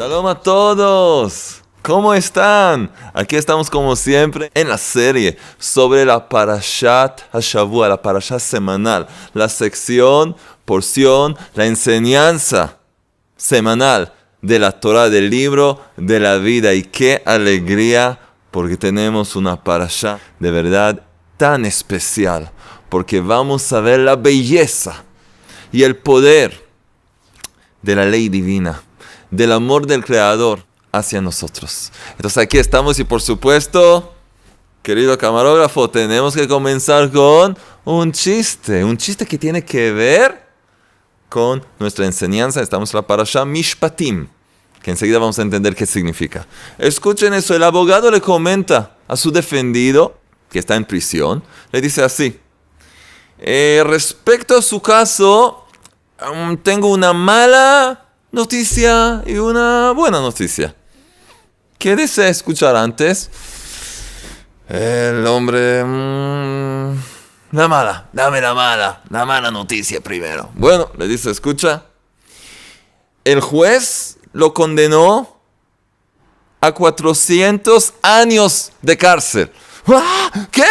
Shalom a todos. ¿Cómo están? Aquí estamos como siempre en la serie sobre la Parashat HaShavua, la Parashat semanal, la sección, porción, la enseñanza semanal de la Torah, del libro de la vida. Y qué alegría porque tenemos una Parashat de verdad tan especial, porque vamos a ver la belleza y el poder de la ley divina, del amor del Creador hacia nosotros. Entonces aquí estamos y por supuesto, querido camarógrafo, tenemos que comenzar con un chiste que tiene que ver con nuestra enseñanza. Estamos en la Parashá Mishpatim, que enseguida vamos a entender qué significa. Escuchen eso, el abogado le comenta a su defendido, que está en prisión, le dice así: respecto a su caso, tengo una mala noticia y una buena noticia. ¿Qué desea escuchar antes? El hombre... la mala, dame la mala noticia primero. Bueno, le dice, escucha. El juez lo condenó a 400 años de cárcel. ¡Ah! ¿Qué?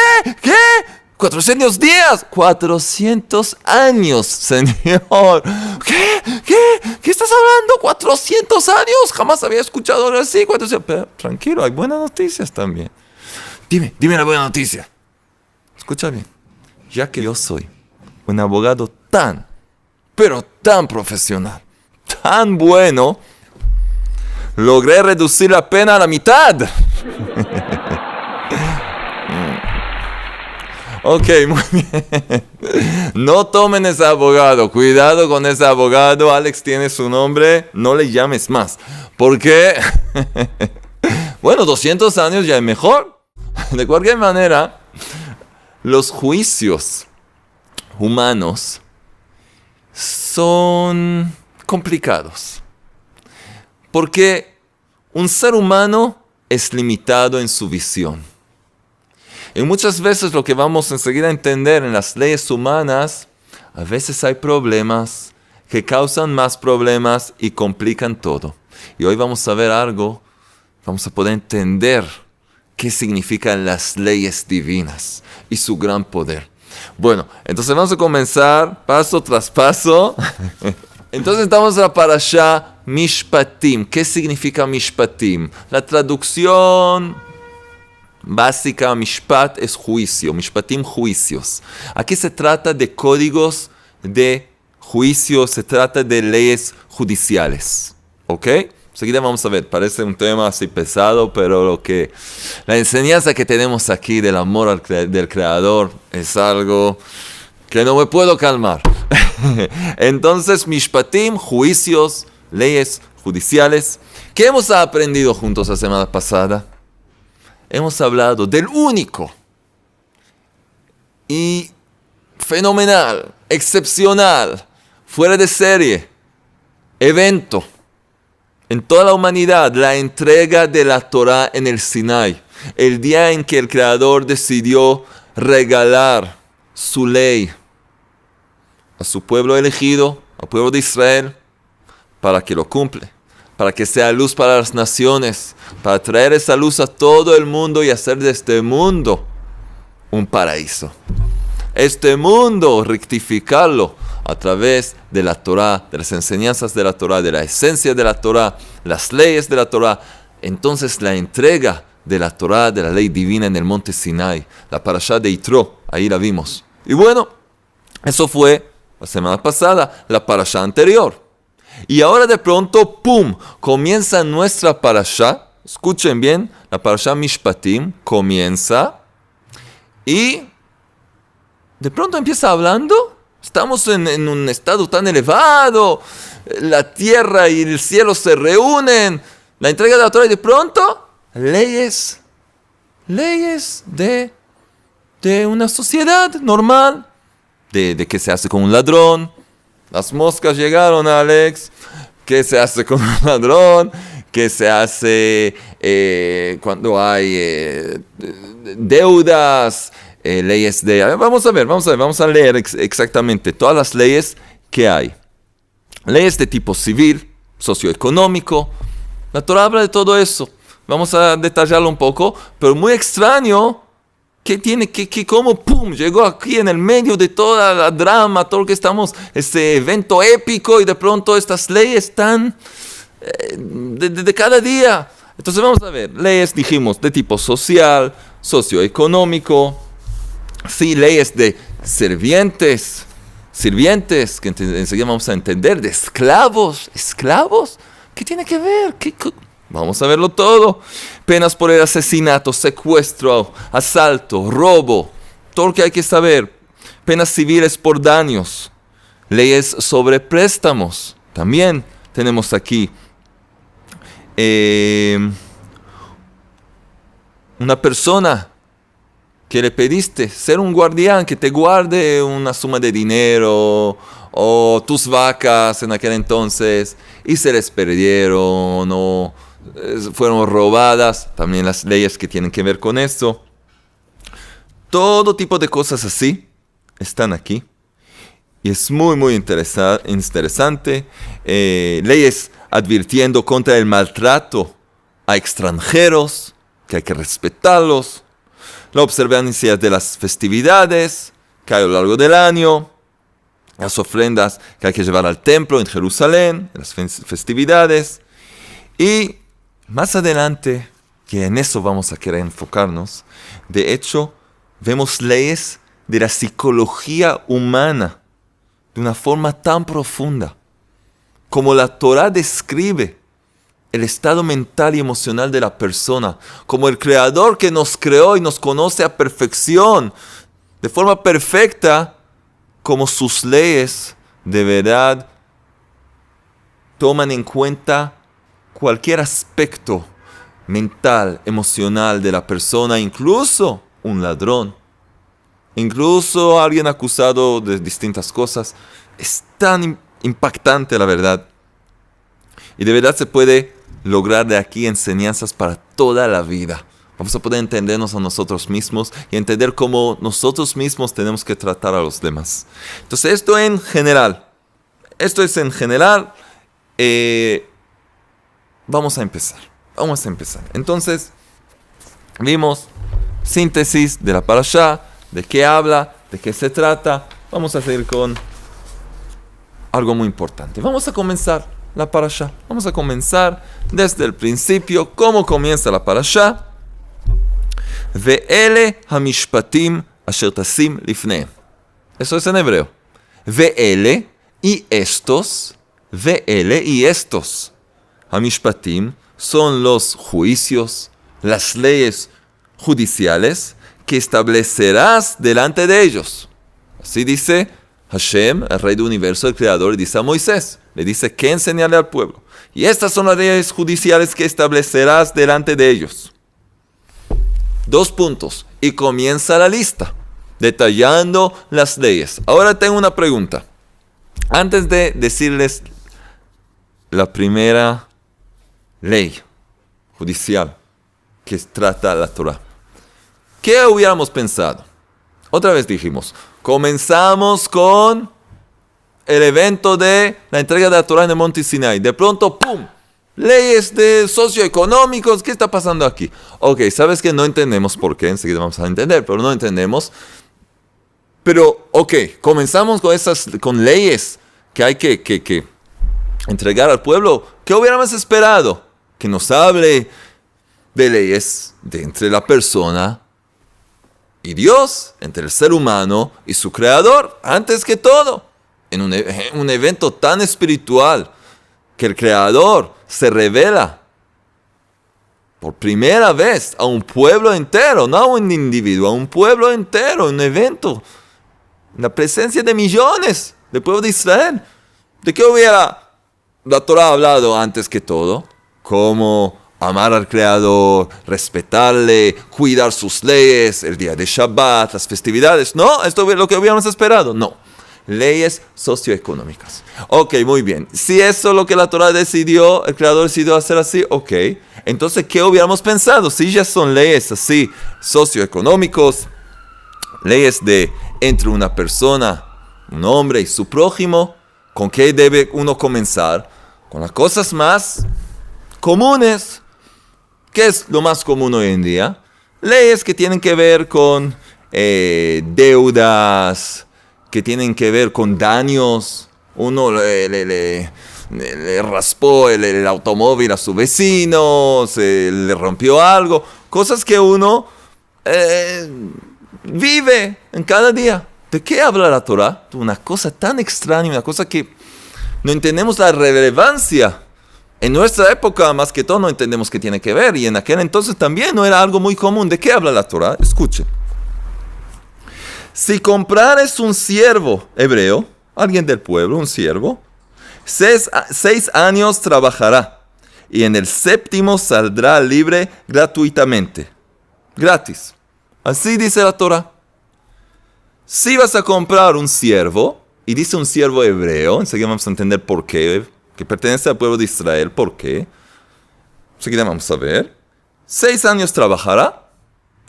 400 días, 400 años, señor. ¿Qué estás hablando? 400 años, jamás había escuchado algo así. 400. Pero, tranquilo, hay buenas noticias también. Dime la buena noticia. Escucha bien, ya que yo soy un abogado pero tan profesional, tan bueno, logré reducir la pena a la mitad. Ok, muy bien. No tomen ese abogado. Cuidado con ese abogado. Alex tiene su nombre. No le llames más. Porque, bueno, 200 años ya es mejor. De cualquier manera, los juicios humanos son complicados. Porque un ser humano es limitado en su visión. Y muchas veces lo que vamos enseguida a entender en las leyes humanas, a veces hay problemas que causan más problemas y complican todo. Y hoy vamos a ver algo, vamos a poder entender qué significan las leyes divinas y su gran poder. Bueno, entonces vamos a comenzar paso tras paso. Entonces estamos en la Parashá Mishpatim. ¿Qué significa Mishpatim? La traducción básica, Mishpat es juicio, Mishpatim juicios. Aquí se trata de códigos de juicio, se trata de leyes judiciales. ¿Ok? Enseguida vamos a ver, parece un tema así pesado, pero la enseñanza que tenemos aquí del amor del Creador es algo que no me puedo calmar. Entonces, Mishpatim, juicios, leyes judiciales. ¿Qué hemos aprendido juntos la semana pasada? Hemos hablado del único y fenomenal, excepcional, fuera de serie, evento en toda la humanidad, la entrega de la Torah en el Sinai, el día en que el Creador decidió regalar su ley a su pueblo elegido, al pueblo de Israel, para que lo cumpla, para que sea luz para las naciones, para traer esa luz a todo el mundo y hacer de este mundo un paraíso. Este mundo, rectificarlo a través de la Torah, de las enseñanzas de la Torah, de la esencia de la Torah, las leyes de la Torah. Entonces la entrega de la Torah, de la ley divina en el monte Sinai, la Parashá de Yitro, ahí la vimos. Y bueno, eso fue la semana pasada, la Parashá anterior. Y ahora de pronto, ¡pum!, comienza nuestra parashá. Escuchen bien, la parashá Mishpatim comienza. Y de pronto empieza hablando. Estamos en un estado tan elevado. La tierra y el cielo se reúnen. La entrega de la Torah y de pronto, leyes de una sociedad normal. De qué se hace con un ladrón. Las moscas llegaron, Alex. ¿Qué se hace con un ladrón? ¿Qué se hace cuando hay deudas? Leyes de... Vamos a leer exactamente todas las leyes que hay. Leyes de tipo civil, socioeconómico, La Torah habla de todo eso. Vamos a detallarlo un poco, pero muy extraño que cómo, pum, llegó aquí en el medio de toda la drama, todo lo que estamos, este evento épico, y de pronto estas leyes están de cada día. Entonces vamos a ver, leyes, dijimos, de tipo social, socioeconómico, sí, leyes de sirvientes, que enseguida vamos a entender, de esclavos, ¿qué tiene que ver? Vamos a verlo todo. Penas por el asesinato, secuestro, asalto, robo, todo lo que hay que saber. Penas civiles por daños. Leyes sobre préstamos. También tenemos aquí una persona que le pediste ser un guardián que te guarde una suma de dinero o tus vacas en aquel entonces y se les perdieron o fueron robadas, también las leyes que tienen que ver con esto. Todo tipo de cosas así están aquí. Y es muy, muy interesante. Leyes advirtiendo contra el maltrato a extranjeros, que hay que respetarlos. La observancia de las festividades que hay a lo largo del año. Las ofrendas que hay que llevar al templo en Jerusalén, las festividades. Y más adelante, que en eso vamos a querer enfocarnos, de hecho, vemos leyes de la psicología humana de una forma tan profunda, como la Torah describe el estado mental y emocional de la persona, como el Creador que nos creó y nos conoce a perfección, de forma perfecta, como sus leyes de verdad toman en cuenta cualquier aspecto mental, emocional de la persona, incluso un ladrón, incluso alguien acusado de distintas cosas. Es tan impactante, la verdad. Y de verdad se puede lograr de aquí enseñanzas para toda la vida. Vamos a poder entendernos a nosotros mismos y entender cómo nosotros mismos tenemos que tratar a los demás. Entonces, esto en general. Vamos a empezar. Entonces, vimos síntesis de la parashá, de qué habla, de qué se trata. Vamos a seguir con algo muy importante. Vamos a comenzar la parashá. Vamos a comenzar desde el principio. ¿Cómo comienza la parashá? Ve'ele hamishpatim asher tasim lifnehem. Eso es en hebreo. Ve'ele y estos. Ve'ele y estos. Hamishpatim son los juicios, las leyes judiciales que establecerás delante de ellos. Así dice Hashem, el Rey del Universo, el Creador, dice a Moisés, le dice que enseñarle al pueblo. Y estas son las leyes judiciales que establecerás delante de ellos. 2 puntos. Y comienza la lista, detallando las leyes. Ahora tengo una pregunta. Antes de decirles la primera ley judicial que trata la Torah, ¿qué hubiéramos pensado? Otra vez dijimos, comenzamos con el evento de la entrega de la Torah en el monte Sinai. De pronto, ¡pum!, leyes de socioeconómicos. ¿Qué está pasando aquí? Ok, sabes que no entendemos por qué, enseguida vamos a entender, pero no entendemos. Pero, ok, comenzamos con leyes que hay que entregar al pueblo. ¿Qué hubiéramos esperado? Que nos hable de leyes de entre la persona y Dios, entre el ser humano y su creador, antes que todo, en un evento tan espiritual, que el creador se revela por primera vez a un pueblo entero, no a un individuo, a un pueblo entero, un evento, en la presencia de millones del pueblo de Israel. ¿De qué hubiera la Torah hablado antes que todo? Cómo amar al Creador, respetarle, cuidar sus leyes, el día de Shabbat, las festividades. No, esto es lo que hubiéramos esperado. No, leyes socioeconómicas. Ok, muy bien. Si eso es lo que la Torah decidió, el Creador decidió hacer así, ok. Entonces, ¿qué hubiéramos pensado? Si ya son leyes así, socioeconómicos, leyes de entre una persona, un hombre y su prójimo, ¿con qué debe uno comenzar? Con las cosas más comunes. ¿Qué es lo más común hoy en día? Leyes que tienen que ver con deudas, que tienen que ver con daños. Uno le raspó el automóvil a su vecino, se le rompió algo. Cosas que uno vive en cada día. ¿De qué habla la Torah? Una cosa tan extraña, una cosa que no entendemos la relevancia. En nuestra época, más que todo, no entendemos qué tiene que ver. Y en aquel entonces también no era algo muy común. ¿De qué habla la Torah? Escuche. Si comprares un siervo hebreo, alguien del pueblo, un siervo, 6 años trabajará. Y en el 7º saldrá libre gratuitamente. Gratis. Así dice la Torah. Si vas a comprar un siervo, y dice un siervo hebreo, enseguida vamos a entender por qué, que pertenece al pueblo de Israel, ¿por qué? Enseguida vamos a ver. 6 años trabajará,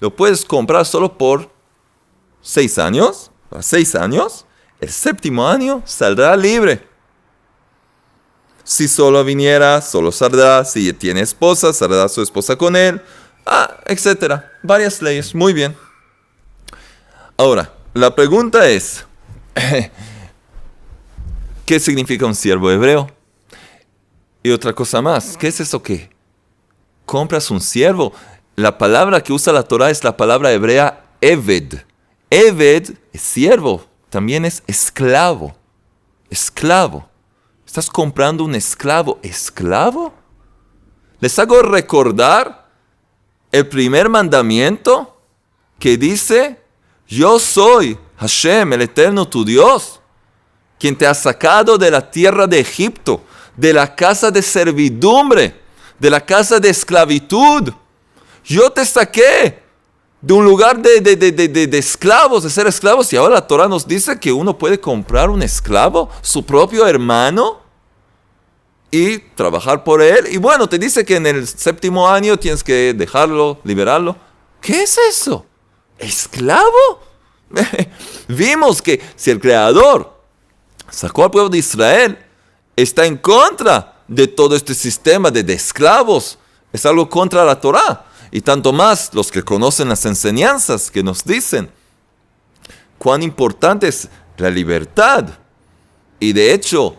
lo puedes comprar solo por 6 años, a 6 años, el 7º año saldrá libre. Si solo viniera, solo saldrá, si tiene esposa, saldrá su esposa con él, etc. Varias leyes, muy bien. Ahora, la pregunta es, ¿qué significa un siervo hebreo? Y otra cosa más, ¿qué es eso que compras un siervo? La palabra que usa la Torah es la palabra hebrea eved. Eved es siervo, también es esclavo. Esclavo. Estás comprando un esclavo. ¿Esclavo? Les hago recordar el primer mandamiento que dice, yo soy Hashem, el Eterno, tu Dios, quien te ha sacado de la tierra de Egipto, de la casa de servidumbre, de la casa de esclavitud. Yo te saqué de un lugar de esclavos, de ser esclavos, y ahora la Torah nos dice que uno puede comprar un esclavo, su propio hermano, y trabajar por él. Y bueno, te dice que en el 7º año tienes que dejarlo, liberarlo. ¿Qué es eso? ¿Esclavo? Vimos que si el Creador sacó al pueblo de Israel, está en contra de todo este sistema de esclavos. Es algo contra la Torah. Y tanto más los que conocen las enseñanzas que nos dicen cuán importante es la libertad. Y de hecho,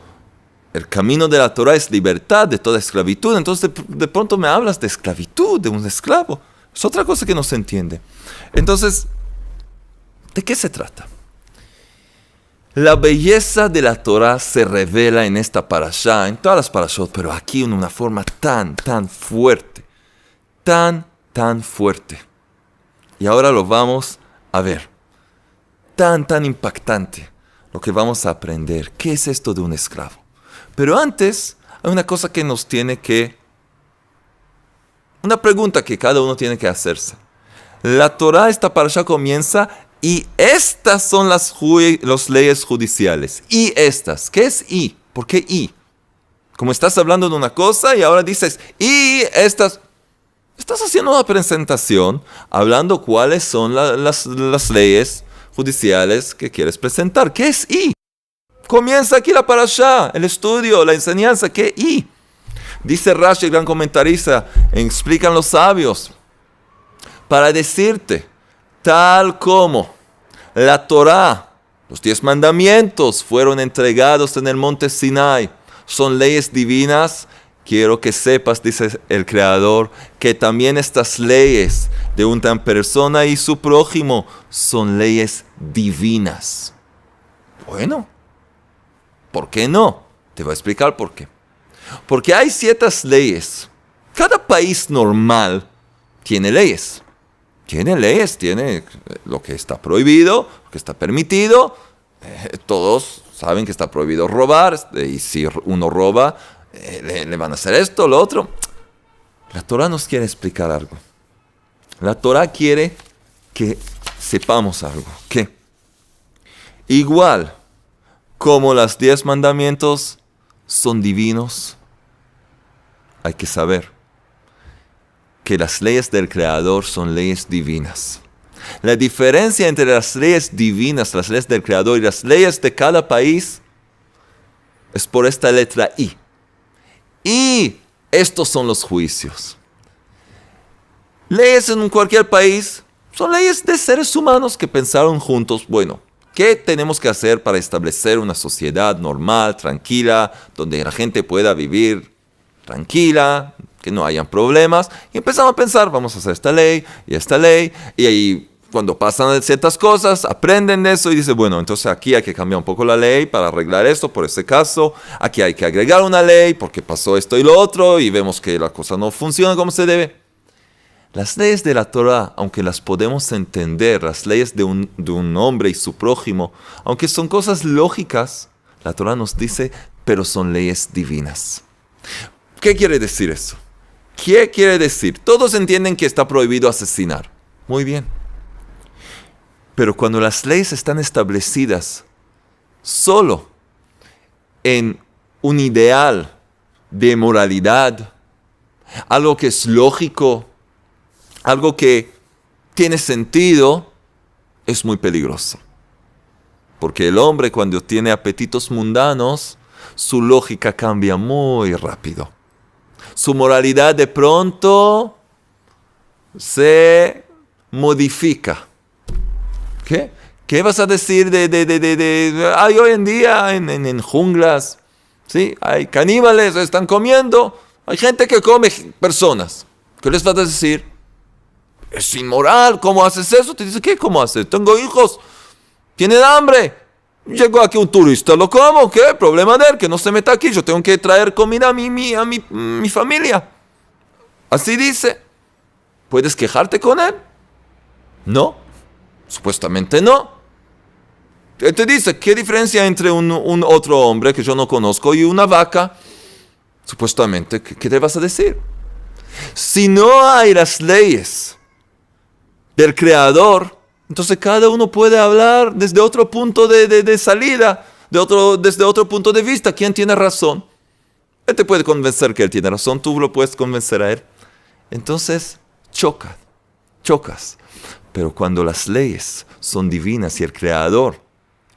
el camino de la Torah es libertad de toda esclavitud. Entonces de pronto me hablas de esclavitud, de un esclavo. Es otra cosa que no se entiende. Entonces, ¿de qué se trata? La belleza de la Torah se revela en esta parashá, en todas las parashot, pero aquí en una forma tan fuerte. Tan fuerte. Y ahora lo vamos a ver. Tan impactante lo que vamos a aprender. ¿Qué es esto de un esclavo? Pero antes, hay una cosa que nos tiene que... Una pregunta que cada uno tiene que hacerse. La Torah, esta parashá comienza, y estas son las leyes judiciales. Y estas. ¿Qué es y? ¿Por qué y? Como estás hablando de una cosa y ahora dices, y estas... Estás haciendo una presentación hablando cuáles son las leyes judiciales que quieres presentar. ¿Qué es y? Comienza aquí la parashá, el estudio, la enseñanza. ¿Qué y? Dice Rashi, el gran comentarista, explican los sabios, para decirte, tal como la Torah, los 10 mandamientos fueron entregados en el monte Sinai, son leyes divinas. Quiero que sepas, dice el Creador, que también estas leyes de una persona y su prójimo son leyes divinas. Bueno, ¿por qué no? Te voy a explicar por qué. Porque hay ciertas leyes. Cada país normal tiene leyes. Tiene lo que está prohibido, lo que está permitido. Todos saben que está prohibido robar, y si uno roba, le van a hacer esto, lo otro. La Torah nos quiere explicar algo. La Torah quiere que sepamos algo. Que igual como los 10 mandamientos son divinos, hay que saber que las leyes del Creador son leyes divinas. La diferencia entre las leyes divinas, las leyes del Creador y las leyes de cada país es por esta letra I. Y estos son los juicios. Leyes en cualquier país son leyes de seres humanos que pensaron juntos, bueno, ¿qué tenemos que hacer para establecer una sociedad normal, tranquila, donde la gente pueda vivir tranquila, que no hayan problemas? Y empezamos a pensar, vamos a hacer esta ley, y ahí cuando pasan ciertas cosas, aprenden de eso y dicen, bueno, entonces aquí hay que cambiar un poco la ley para arreglar esto por ese caso, aquí hay que agregar una ley porque pasó esto y lo otro, y vemos que la cosa no funciona como se debe. Las leyes de la Torah, aunque las podemos entender, las leyes de un hombre y su prójimo, aunque son cosas lógicas, la Torah nos dice, pero son leyes divinas. ¿Qué quiere decir eso? ¿Qué quiere decir? Todos entienden que está prohibido asesinar. Muy bien. Pero cuando las leyes están establecidas solo en un ideal de moralidad, algo que es lógico, algo que tiene sentido, es muy peligroso. Porque el hombre, cuando tiene apetitos mundanos, su lógica cambia muy rápido. Su moralidad de pronto se modifica. ¿Qué? ¿Qué vas a decir hay hoy en día en junglas? ¿Sí? Hay caníbales, están comiendo. Hay gente que come personas. ¿Qué les vas a decir? Es inmoral, ¿cómo haces eso? Te dice, ¿qué? ¿Cómo haces? Tengo hijos, tienen hambre. Llegó aquí un turista, ¿lo como? ¿Qué? Problema de él, que no se meta aquí. Yo tengo que traer comida a mi familia. Así dice. ¿Puedes quejarte con él? No. Supuestamente no. Él te dice, ¿qué diferencia entre un otro hombre que yo no conozco y una vaca? Supuestamente, ¿qué te vas a decir? Si no hay las leyes del Creador, entonces cada uno puede hablar desde otro punto de salida, desde otro punto de vista. ¿Quién tiene razón? Él te puede convencer que él tiene razón, tú lo puedes convencer a él. Entonces, chocas. Pero cuando las leyes son divinas y el Creador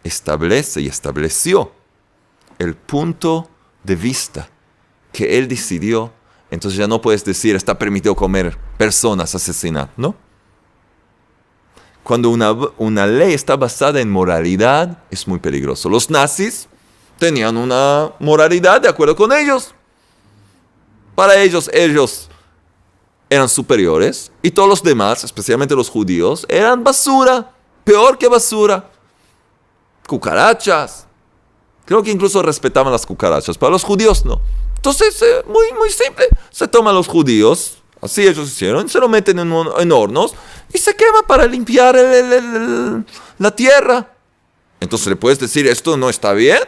establece y estableció el punto de vista que Él decidió, entonces ya no puedes decir, está permitido comer personas, asesinar, ¿no? Cuando una ley está basada en moralidad, es muy peligroso. Los nazis tenían una moralidad de acuerdo con ellos. Para ellos eran superiores y todos los demás, especialmente los judíos, eran basura, peor que basura. Cucarachas. Creo que incluso respetaban las cucarachas, para los judíos no. Entonces, muy simple, se toman los judíos, así ellos hicieron, se lo meten en hornos y se quema para limpiar la tierra. Entonces le puedes decir, esto no está bien.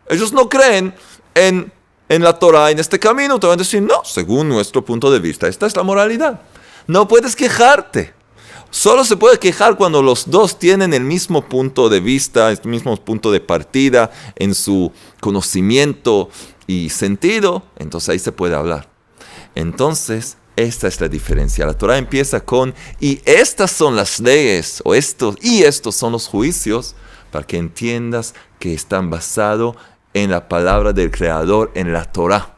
Ellos no creen en la Torah, en este camino, te van a decir, no, según nuestro punto de vista, esta es la moralidad. No puedes quejarte. Solo se puede quejar cuando los dos tienen el mismo punto de vista, el mismo punto de partida en su conocimiento y sentido. Entonces ahí se puede hablar. Entonces, esta es la diferencia. La Torah empieza con, y estas son las leyes, estos son los juicios, para que entiendas que están basados en la palabra del Creador, en la Torah.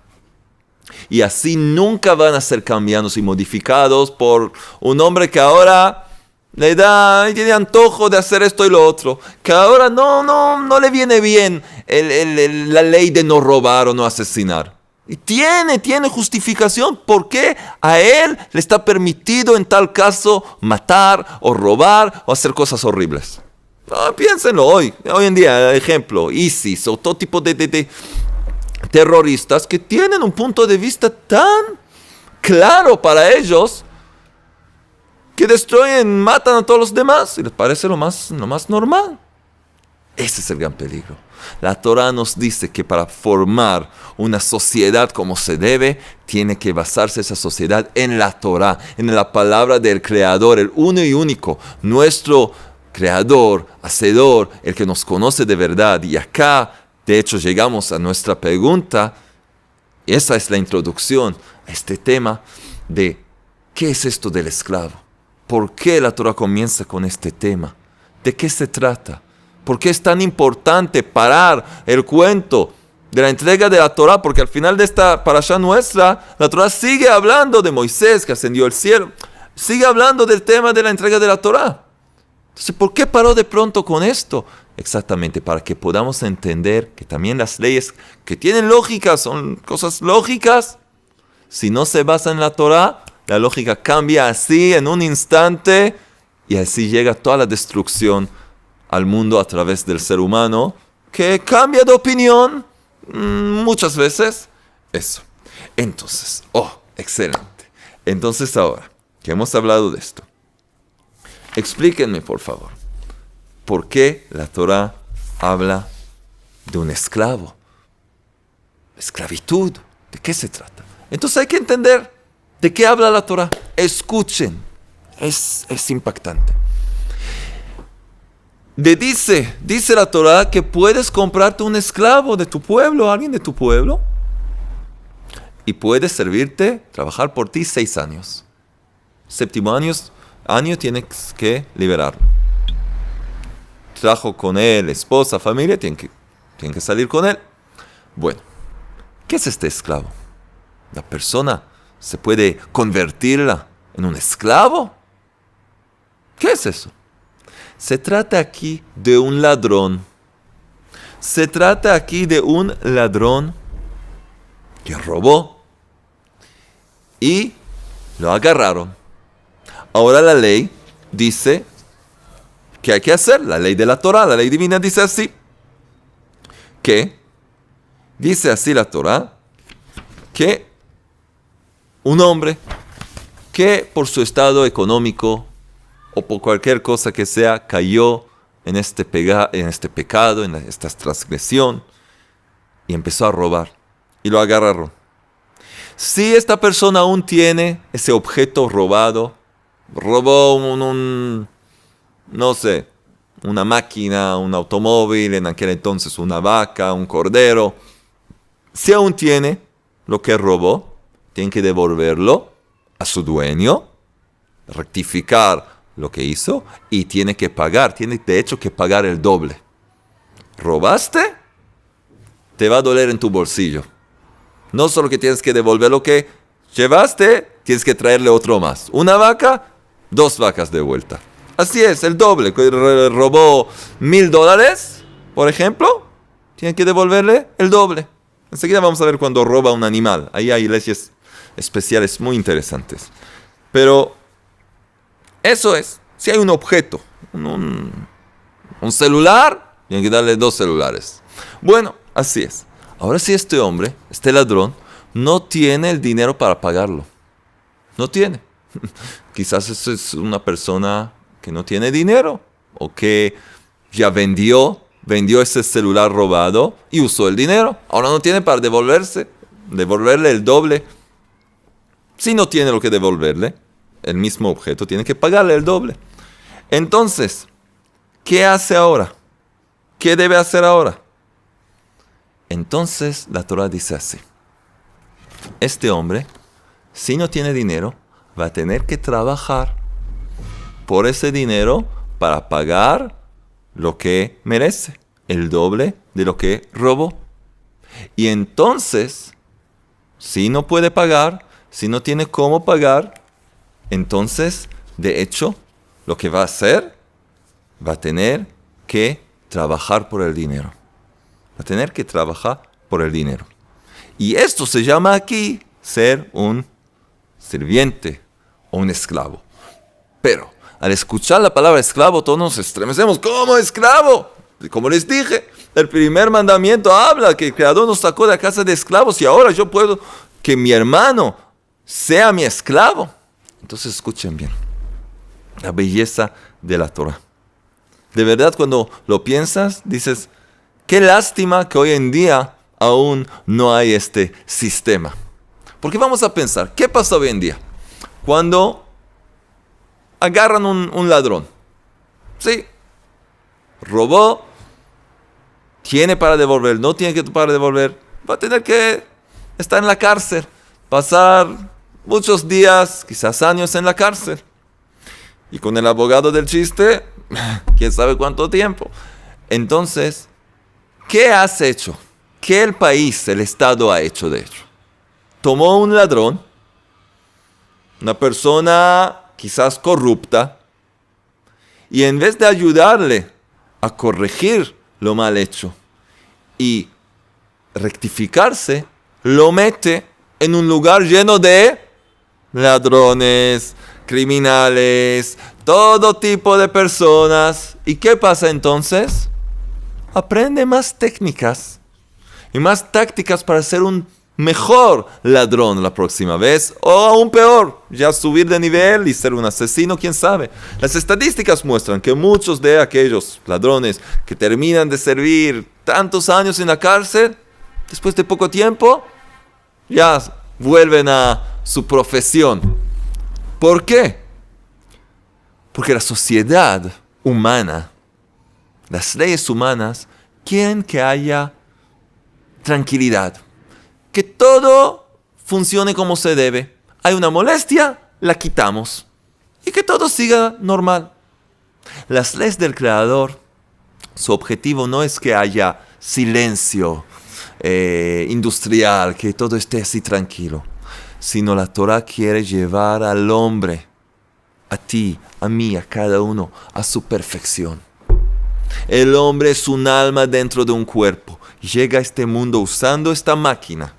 Y así nunca van a ser cambiados y modificados por un hombre que ahora tiene antojo de hacer esto y lo otro, que ahora no le viene bien la ley de no robar o no asesinar. Y tiene justificación porque a él le está permitido en tal caso matar o robar o hacer cosas horribles. Piénsenlo hoy en día, ejemplo, ISIS o todo tipo de terroristas que tienen un punto de vista tan claro para ellos que destruyen, matan a todos los demás y les parece lo más normal. Ese es el gran peligro. La Torah nos dice que para formar una sociedad como se debe, tiene que basarse esa sociedad en la Torah, en la palabra del Creador, el uno y único, nuestro Creador, Hacedor, el que nos conoce de verdad. Y acá, de hecho, llegamos a nuestra pregunta. Esa es la introducción a este tema de ¿qué es esto del esclavo? ¿Por qué la Torah comienza con este tema? ¿De qué se trata? ¿Por qué es tan importante parar el cuento de la entrega de la Torah, porque al final de esta parashá nuestra, la Torah sigue hablando de Moisés que ascendió al cielo, sigue hablando del tema de la entrega de la Torah. Entonces, ¿por qué paró de pronto con esto? Exactamente, para que podamos entender que también las leyes que tienen lógica son cosas lógicas. Si no se basa en la Torah, la lógica cambia así en un instante y así llega toda la destrucción al mundo a través del ser humano que cambia de opinión muchas veces. Eso. Entonces, excelente. Entonces ahora que hemos hablado de esto, explíquenme por favor, ¿por qué la Torah habla de un esclavo? Esclavitud, ¿de qué se trata? Entonces hay que entender de qué habla la Torah. Escuchen, es impactante. Dice la Torah que puedes comprarte un esclavo de tu pueblo, alguien de tu pueblo, y puede servirte, trabajar por ti 6 años. Séptimo año tienes que liberarlo. Trajo con él esposa, familia, tienen que salir con él. Bueno, ¿qué es este esclavo? ¿La persona se puede convertirla en un esclavo? ¿Qué es eso? Se trata aquí de un ladrón. Se trata aquí de un ladrón que robó y lo agarraron. Ahora la ley dice que hay que hacer. La ley de la Torah, la ley divina dice así. Que dice así la Torah, que un hombre que por su estado económico o por cualquier cosa que sea cayó en este pecado, en esta transgresión y empezó a robar y lo agarraron. Si esta persona aún tiene ese objeto robado, robó no sé, una máquina, un automóvil, en aquel entonces una vaca, un cordero. Si aún tiene lo que robó, tiene que devolverlo a su dueño, rectificar lo que hizo y tiene que pagar. Tiene de hecho que pagar el doble. ¿Robaste? Te va a doler en tu bolsillo. No solo que tienes que devolver lo que llevaste, tienes que traerle otro más. Una vaca, 2 vacas de vuelta. Así es, el doble. Robó $1,000, por ejemplo, tiene que devolverle el doble. Enseguida vamos a ver cuando roba un animal. Ahí hay leyes especiales muy interesantes. Pero eso es. Si hay un objeto, un celular, tiene que darle 2 celulares. Bueno, así es. Ahora si este hombre, este ladrón, no tiene el dinero para pagarlo. No tiene. Quizás es una persona que no tiene dinero o que ya vendió ese celular robado y usó el dinero. Ahora no tiene para devolverle el doble. Si no tiene lo que devolverle, el mismo objeto, tiene que pagarle el doble. Entonces, ¿qué hace ahora? ¿Qué debe hacer ahora? Entonces la Torah dice así. Este hombre, si no tiene dinero, va a tener que trabajar por ese dinero para pagar lo que merece, el doble de lo que robó. Y entonces, si no puede pagar, si no tiene cómo pagar, entonces, de hecho, lo que va a hacer, va a tener que trabajar por el dinero. Va a tener que trabajar por el dinero. Y esto se llama aquí ser un sirviente o un esclavo. Pero al escuchar la palabra esclavo, todos nos estremecemos. ¿Cómo esclavo? Como les dije, el primer mandamiento habla que el Creador nos sacó de la casa de esclavos y ahora yo puedo que mi hermano sea mi esclavo. Entonces escuchen bien la belleza de la Torah. De verdad, cuando lo piensas, dices, qué lástima que hoy en día aún no hay este sistema. Porque vamos a pensar, ¿qué pasa hoy en día? Cuando agarran un ladrón. Sí, robó, tiene para devolver, no tiene para devolver, va a tener que estar en la cárcel, pasar muchos días, quizás años en la cárcel. Y con el abogado del chiste, quién sabe cuánto tiempo. Entonces, ¿qué has hecho? ¿Qué el país, el Estado ha hecho de hecho? Tomó un ladrón, una persona quizás corrupta, y en vez de ayudarle a corregir lo mal hecho y rectificarse, lo mete en un lugar lleno de ladrones, criminales, todo tipo de personas. ¿Y qué pasa entonces? Aprende más técnicas y más tácticas para ser un mejor ladrón la próxima vez, o aún peor, ya subir de nivel y ser un asesino, quién sabe. Las estadísticas muestran que muchos de aquellos ladrones que terminan de servir tantos años en la cárcel, después de poco tiempo, ya vuelven a su profesión. ¿Por qué? Porque la sociedad humana, las leyes humanas, quieren que haya tranquilidad, que todo funcione como se debe. Hay una molestia, la quitamos, y que todo siga normal. Las leyes del Creador, su objetivo no es que haya silencio industrial, que todo esté así tranquilo, sino la Torah quiere llevar al hombre, a ti, a mí, a cada uno, a su perfección. El hombre es un alma dentro de un cuerpo. Llega a este mundo usando esta máquina,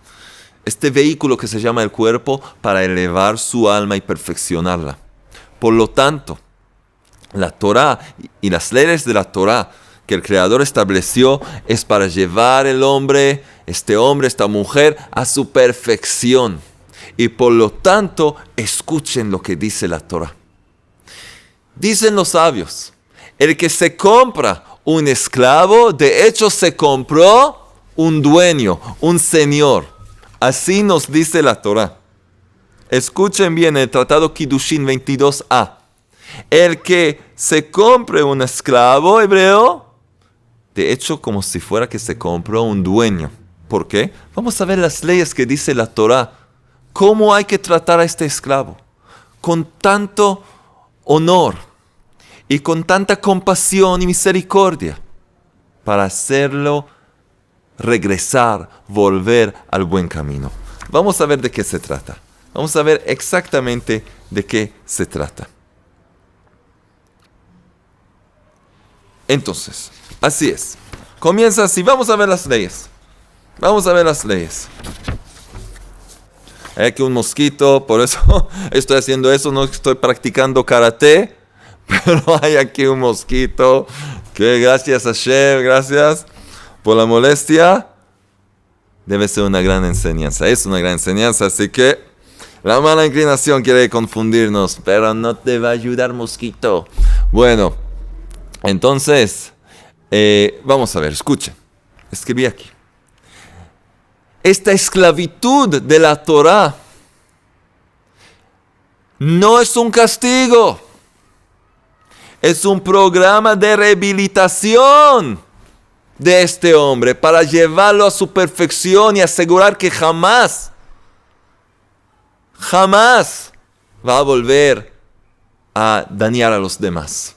este vehículo que se llama el cuerpo, para elevar su alma y perfeccionarla. Por lo tanto, la Torah y las leyes de la Torah que el Creador estableció es para llevar el hombre, esta mujer, a su perfección. Y por lo tanto, escuchen lo que dice la Torah. Dicen los sabios, el que se compra un esclavo, de hecho se compró un dueño, un señor. Así nos dice la Torah. Escuchen bien el Tratado Kiddushin 22a. El que se compre un esclavo hebreo, de hecho como si fuera que se compró un dueño. ¿Por qué? Vamos a ver las leyes que dice la Torah. ¿Cómo hay que tratar a este esclavo? Con tanto honor y con tanta compasión y misericordia, para hacerlo regresar, volver al buen camino. Vamos a ver de qué se trata. Vamos a ver exactamente de qué se trata. Entonces, así es. Comienza así. Vamos a ver las leyes. Vamos a ver las leyes. Hay aquí un mosquito, por eso estoy haciendo eso. No estoy practicando karate, pero hay aquí un mosquito. Que gracias a Hashem, gracias por la molestia. Debe ser una gran enseñanza. Es una gran enseñanza, así que la mala inclinación quiere confundirnos, pero no te va a ayudar, mosquito. Bueno, entonces, vamos a ver, escuchen. Escribí aquí. Esta esclavitud de la Torah no es un castigo. Es un programa de rehabilitación de este hombre para llevarlo a su perfección y asegurar que jamás va a volver a dañar a los demás.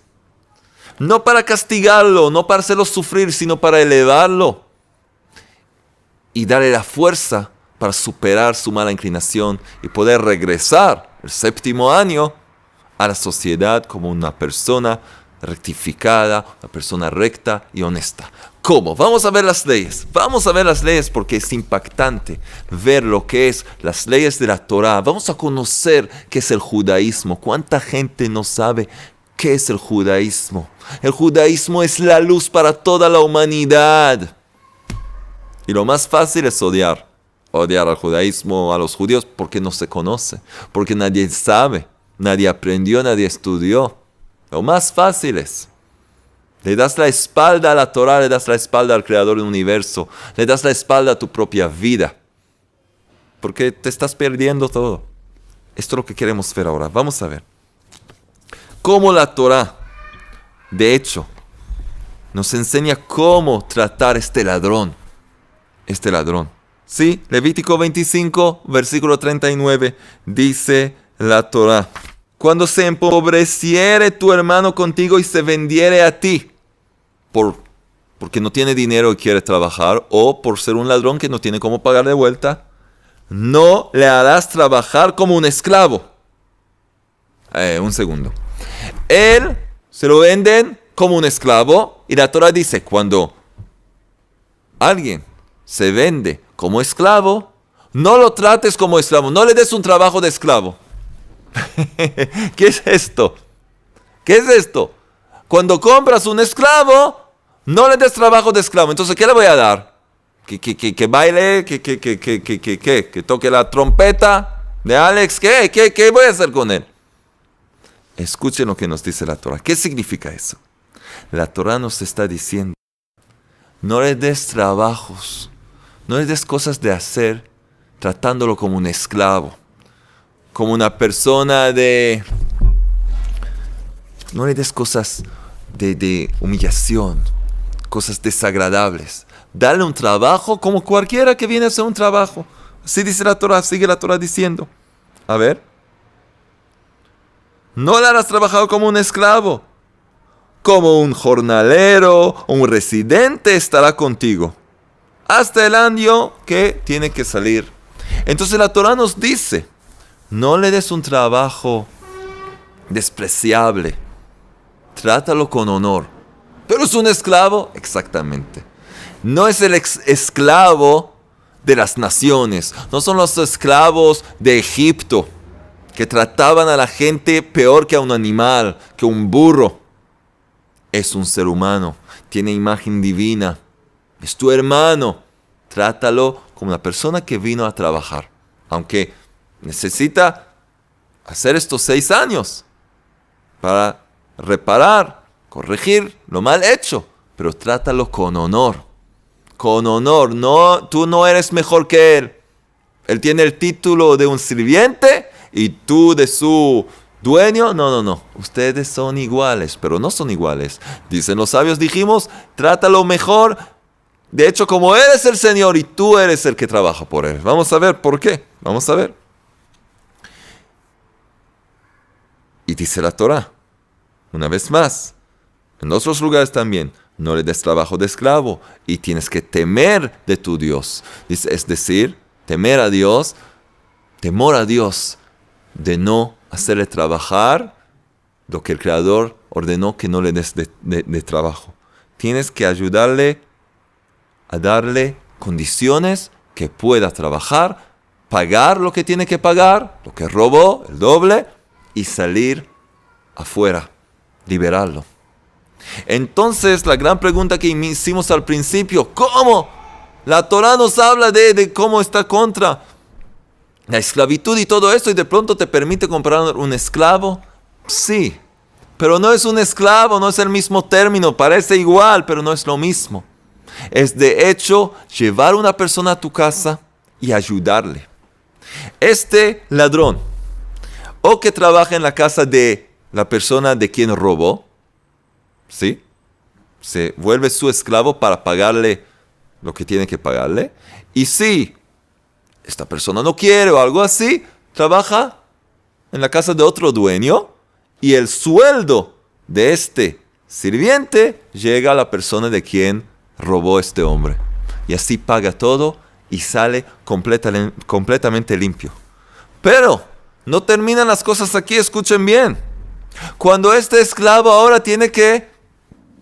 No para castigarlo, no para hacerlo sufrir, sino para elevarlo y darle la fuerza para superar su mala inclinación y poder regresar el 7º año a la sociedad como una persona rectificada, una persona recta y honesta. ¿Cómo? Vamos a ver las leyes. Vamos a ver las leyes porque es impactante ver lo que es las leyes de la Torah. Vamos a conocer qué es el judaísmo. ¿Cuánta gente no sabe qué es el judaísmo? El judaísmo es la luz para toda la humanidad. Y lo más fácil es odiar al judaísmo, a los judíos, porque no se conoce, porque nadie sabe, nadie aprendió, nadie estudió. Lo más fácil es, le das la espalda a la Torah, le das la espalda al Creador del universo, le das la espalda a tu propia vida, porque te estás perdiendo todo. Esto es lo que queremos ver ahora. Vamos a ver cómo la Torah, de hecho, nos enseña cómo tratar este ladrón. Sí, Levítico 25, versículo 39, dice la Torah: cuando se empobreciere tu hermano contigo y se vendiere a ti por porque no tiene dinero y quiere trabajar, o por ser un ladrón que no tiene cómo pagar de vuelta, no le harás trabajar como un esclavo. Un segundo. Él se lo venden como un esclavo, y la Torah dice, cuando alguien se vende como esclavo, no lo trates como esclavo, no le des un trabajo de esclavo. ¿Qué es esto? ¿Qué es esto? Cuando compras un esclavo, no le des trabajo de esclavo. Entonces, ¿qué le voy a dar? Que baile, que toque la trompeta de Alex. ¿Qué voy a hacer con él? Escuchen lo que nos dice la Torah. ¿Qué significa eso? La Torah nos está diciendo, no le des trabajos, no le des cosas de hacer, tratándolo como un esclavo, como una persona de... No le des cosas de humillación, cosas desagradables. Dale un trabajo como cualquiera que viene a hacer un trabajo. Así dice la Torah, sigue la Torah diciendo. A ver. No le harás trabajar como un esclavo. Como un jornalero, un residente estará contigo. Hasta el año que tiene que salir. Entonces la Torah nos dice, no le des un trabajo despreciable. Trátalo con honor. ¿Pero es un esclavo? Exactamente. No es el esclavo de las naciones. No son los esclavos de Egipto, que trataban a la gente peor que a un animal, que un burro. Es un ser humano. Tiene imagen divina. Es tu hermano. Trátalo como una persona que vino a trabajar. Aunque necesita hacer estos 6 años para reparar, corregir lo mal hecho, pero trátalo con honor. Con honor. No, tú no eres mejor que él. Él tiene el título de un sirviente y tú de su dueño. No. Ustedes son iguales, pero no son iguales. Dicen los sabios, dijimos, trátalo mejor. De hecho, como él es el Señor y tú eres el que trabaja por él. Vamos a ver por qué. Vamos a ver. Y dice la Torah, una vez más, en otros lugares también, no le des trabajo de esclavo y tienes que temer de tu Dios. Es decir, temer a Dios, temor a Dios, de no hacerle trabajar lo que el Creador ordenó que no le des de trabajo. Tienes que ayudarle a darle condiciones que pueda trabajar, pagar lo que tiene que pagar, lo que robó, el doble, y salir afuera, liberarlo. Entonces, la gran pregunta que hicimos al principio, ¿cómo? La Torah nos habla de cómo está contra la esclavitud y todo esto, y de pronto te permite comprar un esclavo. Sí, pero no es un esclavo, no es el mismo término, parece igual, pero no es lo mismo. Es de hecho llevar a una persona a tu casa y ayudarle. Este ladrón, o que trabaja en la casa de la persona de quien robó, ¿sí? Se vuelve su esclavo para pagarle lo que tiene que pagarle. Y si esta persona no quiere o algo así, trabaja en la casa de otro dueño y el sueldo de este sirviente llega a la persona de quien robó este hombre. Y así paga todo y sale completamente limpio. Pero no terminan las cosas aquí, escuchen bien. Cuando este esclavo ahora tiene que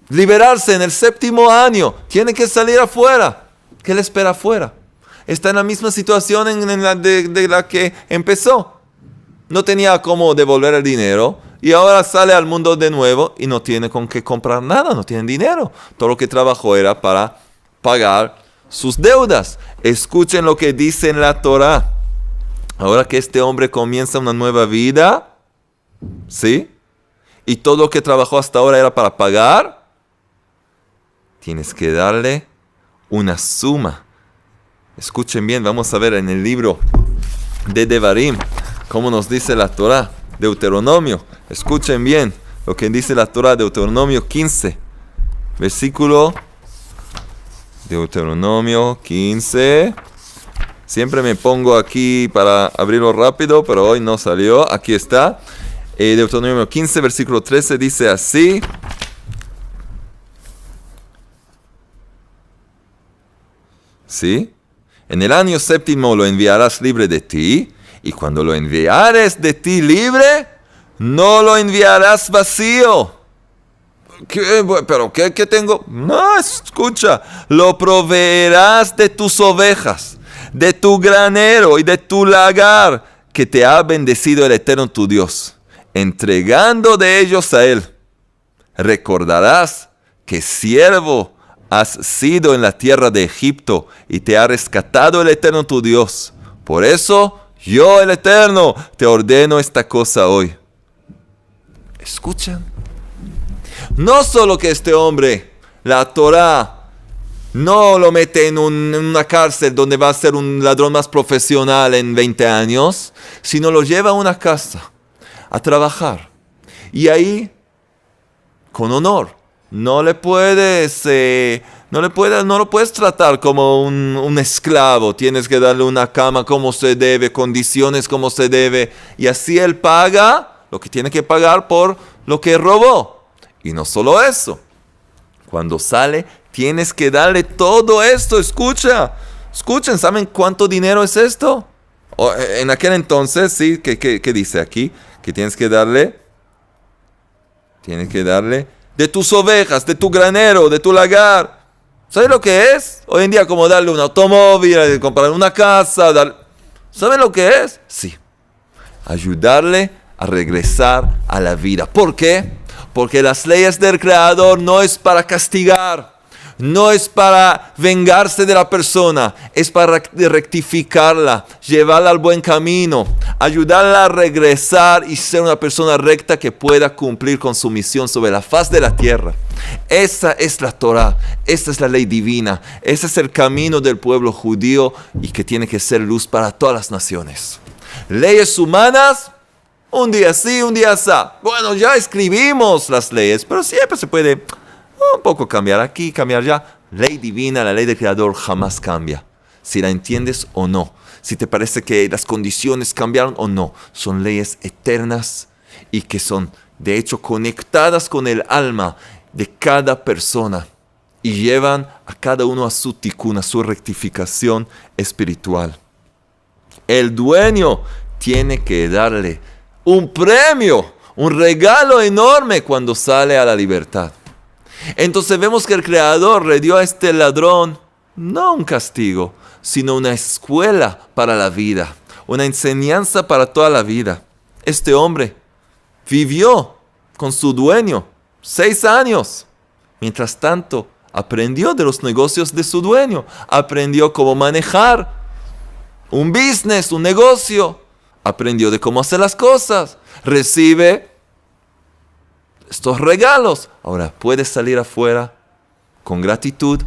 liberarse en el 7º año, tiene que salir afuera. ¿Qué le espera afuera? Está en la misma situación de la que empezó. No tenía cómo devolver el dinero y ahora sale al mundo de nuevo y no tiene con qué comprar nada, no tiene dinero. Todo lo que trabajó era para pagar sus deudas. Escuchen lo que dice en la Torah. Ahora que este hombre comienza una nueva vida, ¿sí? Y todo lo que trabajó hasta ahora era para pagar, tienes que darle una suma. Escuchen bien, vamos a ver en el libro de Devarim, cómo nos dice la Torah, Deuteronomio. Escuchen bien lo que dice la Torah, Deuteronomio 15, versículo Deuteronomio 15. Siempre me pongo aquí para abrirlo rápido, pero hoy no salió. Aquí está. Deuteronomio 15, versículo 13 dice así. ¿Sí? En el año séptimo lo enviarás libre de ti, y cuando lo enviares de ti libre, no lo enviarás vacío. ¿Pero qué tengo? No, escucha, lo proveerás de tus ovejas, de tu granero y de tu lagar, que te ha bendecido el Eterno tu Dios, entregando de ellos a Él. Recordarás que siervo has sido en la tierra de Egipto y te ha rescatado el Eterno tu Dios. Por eso, yo, el Eterno, te ordeno esta cosa hoy. ¿Escuchan? No solo que este hombre, la Torah, no lo mete en una cárcel donde va a ser un ladrón más profesional en 20 años, sino lo lleva a una casa a trabajar. Y ahí, con honor, no lo puedes tratar como un esclavo. Tienes que darle una cama como se debe, condiciones como se debe. Y así él paga lo que tiene que pagar por lo que robó. Y no solo eso. Cuando sale, tienes que darle todo esto. Escuchen, ¿saben cuánto dinero es esto? En aquel entonces, sí, ¿qué dice aquí? Que tienes que darle de tus ovejas, de tu granero, de tu lagar. ¿Sabes lo que es? Hoy en día como darle un automóvil, comprar una casa. ¿Saben lo que es? Sí. Ayudarle a regresar a la vida. ¿Por qué? Porque las leyes del Creador no es para castigar, no es para vengarse de la persona, es para rectificarla, llevarla al buen camino, ayudarla a regresar y ser una persona recta que pueda cumplir con su misión sobre la faz de la tierra. Esa es la Torah, esa es la ley divina, ese es el camino del pueblo judío y que tiene que ser luz para todas las naciones. Leyes humanas, un día sí, un día así. Bueno, ya escribimos las leyes, pero siempre se puede un poco cambiar aquí, cambiar allá. Ley divina, la ley del Creador jamás cambia. Si la entiendes o no. Si te parece que las condiciones cambiaron o no. Son leyes eternas y que son, de hecho, conectadas con el alma de cada persona. Y llevan a cada uno a su tikkun, a su rectificación espiritual. El dueño tiene que darle un premio, un regalo enorme cuando sale a la libertad. Entonces vemos que el Creador le dio a este ladrón no un castigo, sino una escuela para la vida, una enseñanza para toda la vida. Este hombre vivió con su dueño 6 años. Mientras tanto, aprendió de los negocios de su dueño, aprendió cómo manejar un business, un negocio, aprendió de cómo hacer las cosas, recibe estos regalos. Ahora puede salir afuera con gratitud,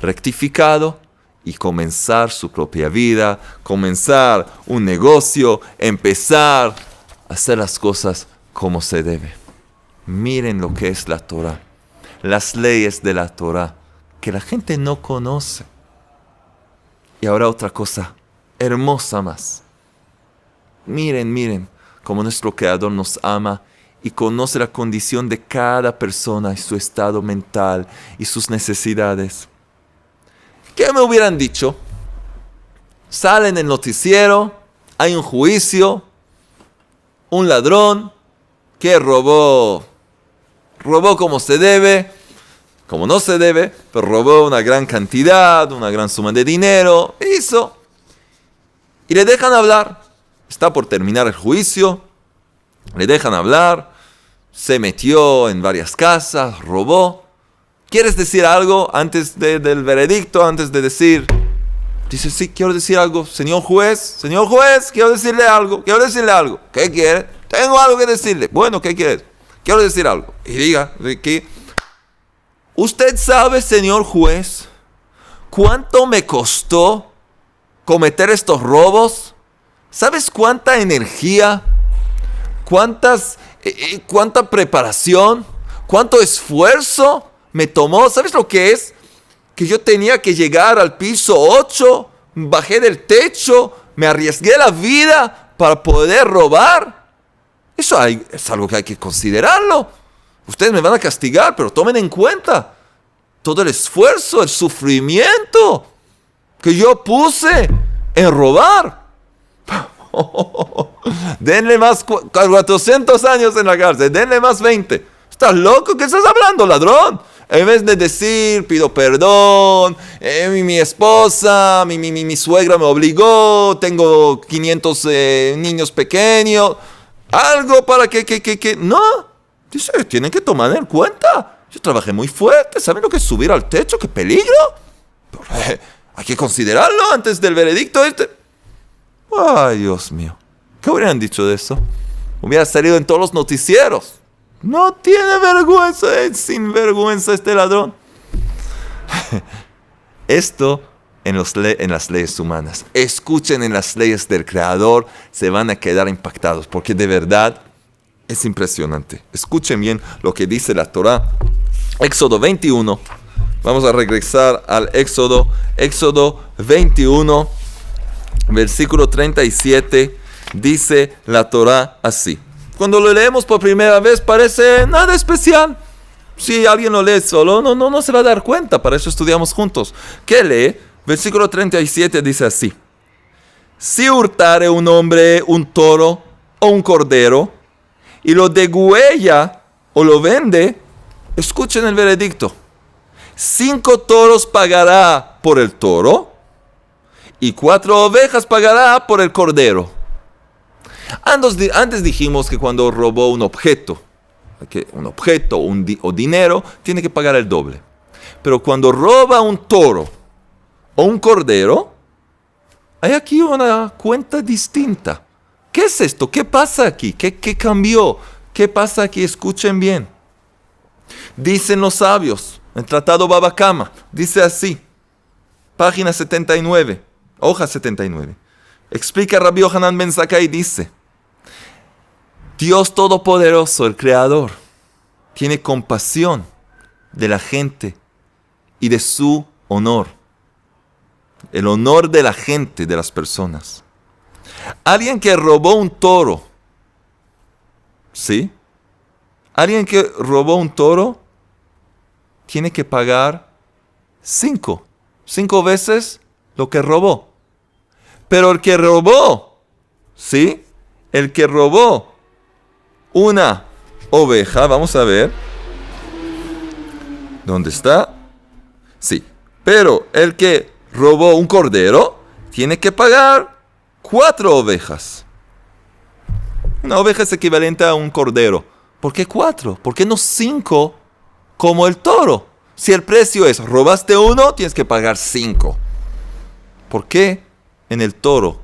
rectificado y comenzar su propia vida, comenzar un negocio, empezar a hacer las cosas como se debe. Miren lo que es la Torah, las leyes de la Torah, que la gente no conoce. Y ahora otra cosa hermosa más. Miren cómo nuestro Creador nos ama y conoce la condición de cada persona y su estado mental y sus necesidades. ¿Qué me hubieran dicho? Sale en el noticiero, hay un juicio, un ladrón que robó como se debe, como no se debe, pero robó una gran cantidad, una gran suma de dinero, hizo. Y le dejan hablar. Está por terminar el juicio, le dejan hablar, se metió en varias casas, robó. ¿Quieres decir algo antes del veredicto, antes de decir? Dice, sí, quiero decir algo, señor juez, quiero decirle algo. ¿Qué quiere? Tengo algo que decirle. Bueno, ¿qué quieres? Quiero decir algo. Y diga, ¿qué? ¿Usted sabe, señor juez, cuánto me costó cometer estos robos? ¿Sabes cuánta energía, cuánta preparación, cuánto esfuerzo me tomó? ¿Sabes lo que es? Que yo tenía que llegar al piso 8, bajé del techo, me arriesgué la vida para poder robar. Eso es algo que hay que considerarlo. Ustedes me van a castigar, pero tomen en cuenta todo el esfuerzo, el sufrimiento. que yo puse en robar. Denle más 400 años en la cárcel, denle más 20. ¿Estás loco? ¿Qué estás hablando, ladrón? En vez de decir, pido perdón, mi esposa, mi suegra me obligó, tengo 500 niños pequeños, algo para que... No, dice, tienen que tomar en cuenta. Yo trabajé muy fuerte, ¿saben lo que es subir al techo? ¡Qué peligro! Pero, hay que considerarlo antes del veredicto este. Ay, Dios mío, ¿qué hubieran dicho de eso? Hubiera salido en todos los noticieros. No tiene vergüenza, es sinvergüenza este ladrón. Esto en las leyes humanas. Escuchen en las leyes del Creador, se van a quedar impactados, porque de verdad es impresionante. Escuchen bien lo que dice la Torá. Éxodo 21. Vamos a regresar al Éxodo 21, versículo 37. Dice la Torá así. Cuando lo leemos por primera vez parece nada especial. Si alguien lo lee solo, no se va a dar cuenta. Para eso estudiamos juntos. ¿Qué lee? Versículo 37 dice así. Si hurtare un hombre un toro o un cordero y lo degüella o lo vende, escuchen el veredicto. 5 toros pagará por el toro y 4 ovejas pagará por el cordero. Antes dijimos que cuando robó un objeto o dinero, tiene que pagar el doble. Pero cuando roba un toro o un cordero, hay aquí una cuenta distinta. ¿Qué es esto? ¿Qué pasa aquí? ¿Qué cambió? ¿Qué pasa aquí? Escuchen bien. Dicen los sabios, el Tratado Baba Kama, dice así, página 79, hoja 79. Explica Rabbi Yohanan ben Zakkai, dice, Dios Todopoderoso, el Creador, tiene compasión de la gente y de su honor. El honor de la gente, de las personas. Alguien que robó un toro, ¿sí? Alguien que robó un toro tiene que pagar 5 veces lo que robó. Pero el que robó, ¿sí? El que robó una oveja, vamos a ver. ¿Dónde está? Sí. Pero el que robó un cordero tiene que pagar 4 ovejas. Una oveja es equivalente a un cordero. ¿Por qué 4? ¿Por qué no 5 como el toro? Si el precio es, robaste uno, tienes que pagar 5. ¿Por qué en el toro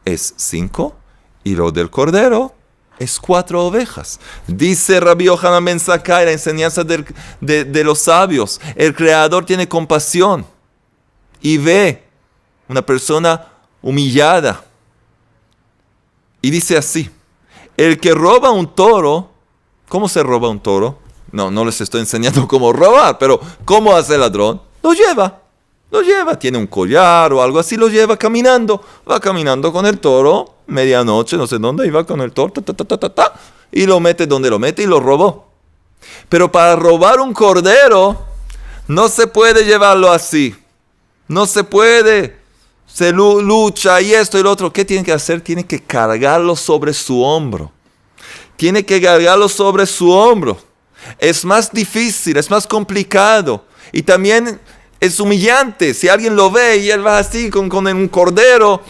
es 5 y lo del cordero es 4 ovejas? Dice Rabbi Yohanan ben Zakkai, la enseñanza de los sabios. El Creador tiene compasión y ve una persona humillada. Y dice así, el que roba un toro, ¿cómo se roba un toro? No les estoy enseñando cómo robar, pero ¿cómo hace el ladrón? Lo lleva, tiene un collar o algo así, lo lleva caminando. Va caminando con el toro, medianoche, no sé dónde, y va con el toro, y lo mete donde lo mete y lo robó. Pero para robar un cordero, no se puede llevarlo así. No se puede. Se lucha y esto y lo otro. ¿Qué tiene que hacer? Tiene que cargarlo sobre su hombro. Es más difícil, es más complicado. Y también es humillante. Si alguien lo ve y él va así con un cordero,